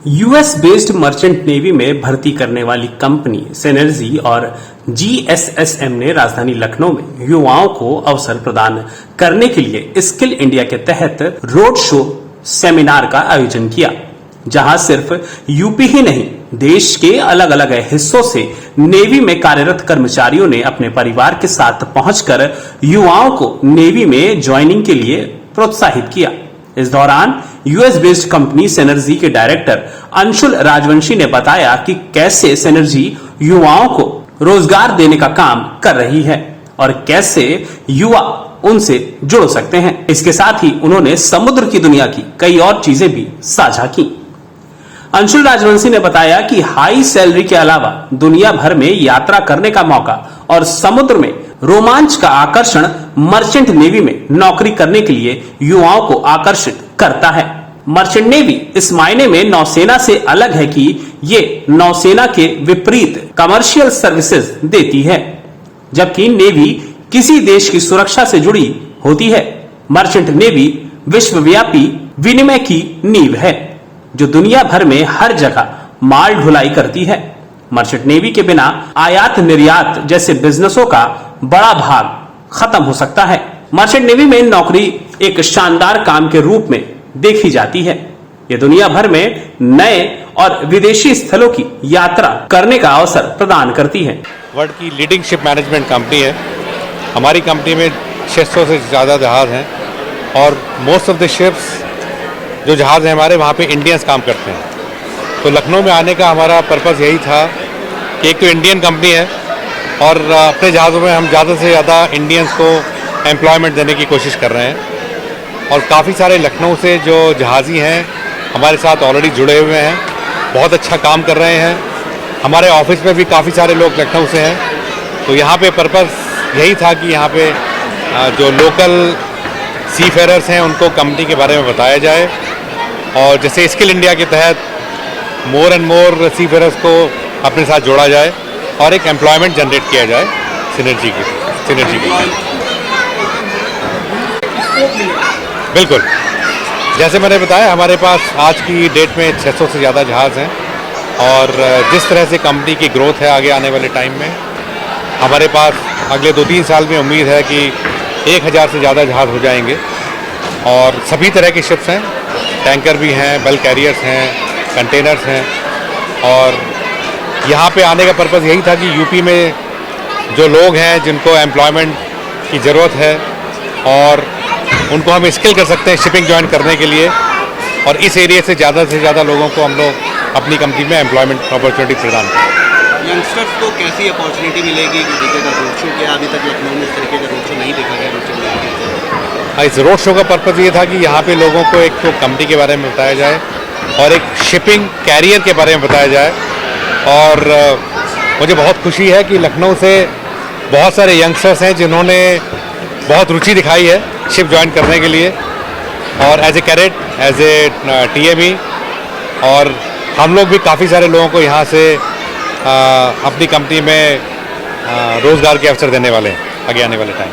US based merchant navy में भर्ती करने वाली कंपनी सिनर्जी और जीएसएसएम ने राजधानी लखनऊ में युवाओं को अवसर प्रदान करने के लिए स्किल इंडिया के तहत रोड शो सेमिनार का आयोजन किया, जहां सिर्फ यूपी ही नहीं देश के अलग अलग हिस्सों से नेवी में कार्यरत कर्मचारियों ने अपने परिवार के साथ पहुंचकर युवाओं को नेवी में ज्वाइनिंग के लिए प्रोत्साहित किया। इस दौरान यूएस बेस्ड कंपनी सिनर्जी के डायरेक्टर अंशुल राजवंशी ने बताया कि कैसे सिनर्जी युवाओं को रोजगार देने का काम कर रही है और कैसे युवा उनसे जुड़ सकते हैं। इसके साथ ही उन्होंने समुद्र की दुनिया की कई और चीजें भी साझा की। अंशुल राजवंशी ने बताया कि हाई सैलरी के अलावा दुनिया भर में यात्रा करने का मौका और समुद्र में रोमांच का आकर्षण मर्चेंट नेवी में नौकरी करने के लिए युवाओं को आकर्षित करता है। मर्चेंट नेवी इस मायने में नौसेना से अलग है कि ये नौसेना के विपरीत कमर्शियल सर्विसेज देती है, जबकि नेवी किसी देश की सुरक्षा से जुड़ी होती है। मर्चेंट नेवी विश्वव्यापी विनिमय की नींव है, जो दुनिया भर में हर जगह माल ढुलाई करती है। मर्चेंट नेवी के बिना आयात निर्यात जैसे बिजनेसों का बड़ा भाग खत्म हो सकता है। मर्चेंट नेवी में नौकरी एक शानदार काम के रूप में देखी जाती है। यह दुनिया भर में नए और विदेशी स्थलों की यात्रा करने का अवसर प्रदान करती है। वर्ल्ड की लीडिंग शिप मैनेजमेंट कंपनी है। हमारी कंपनी में 600 से ज़्यादा जहाज़ हैं और मोस्ट ऑफ द शिप्स जो जहाज़ हैं हमारे वहाँ पे इंडियंस काम करते हैं। तो लखनऊ में आने का हमारा पर्पज़ यही था कि एक तो इंडियन कंपनी है और अपने जहाज़ों में हम ज़्यादा से ज़्यादा इंडियंस को एम्प्लॉयमेंट देने की कोशिश कर रहे हैं और काफ़ी सारे लखनऊ से जो जहाज़ी हैं हमारे साथ ऑलरेडी जुड़े हुए हैं, बहुत अच्छा काम कर रहे हैं। हमारे ऑफिस में भी काफ़ी सारे लोग लखनऊ से हैं। तो यहाँ पे पर्पज़ यही था कि यहाँ पे जो लोकल सी फेयरर्स हैं उनको कंपनी के बारे में बताया जाए और जैसे स्किल इंडिया के तहत मोर एंड मोर सी फेयरर्स को अपने साथ जोड़ा जाए और एक एम्प्लॉयमेंट जनरेट किया जाए सिनर्जी के बिल्कुल। जैसे मैंने बताया हमारे पास आज की डेट में 600 से ज़्यादा जहाज़ हैं और जिस तरह से कंपनी की ग्रोथ है आगे आने वाले टाइम में हमारे पास अगले 2-3 साल में उम्मीद है कि 1000 से ज़्यादा जहाज़ हो जाएंगे और सभी तरह की शिप्स हैं, टैंकर भी हैं, बल्क कैरियर्स हैं, कंटेनर्स हैं। और यहाँ पे आने का पर्पज़ यही था कि यूपी में जो लोग हैं जिनको एम्प्लॉयमेंट की ज़रूरत है और उनको हम स्किल कर सकते हैं शिपिंग ज्वाइन करने के लिए और इस एरिया से ज़्यादा लोगों को हम लोग अपनी कंपनी में एम्प्लॉयमेंट अपॉर्चुनिटी प्रदान करें। यंगस्टर्स को कैसी अपॉर्चुनिटी मिलेगी तरीके का रोड शो? क्या अभी तक लखनऊ में इस तरीके का रोड शो नहीं देखा गया? इस रोड शो का पर्पज़ ये था कि यहाँ पे लोगों को एक तो कंपनी के बारे में बताया जाए और एक शिपिंग कैरियर के बारे में बताया जाए। और मुझे बहुत खुशी है कि लखनऊ से बहुत सारे यंगस्टर्स हैं जिन्होंने बहुत रुचि दिखाई है शिप ज्वाइन करने के लिए और as a cadet, as a TME, और हम लोग भी काफ़ी सारे लोगों को यहाँ से अपनी कंपनी में रोज़गार के अवसर देने वाले हैं आगे आने वाले टाइम।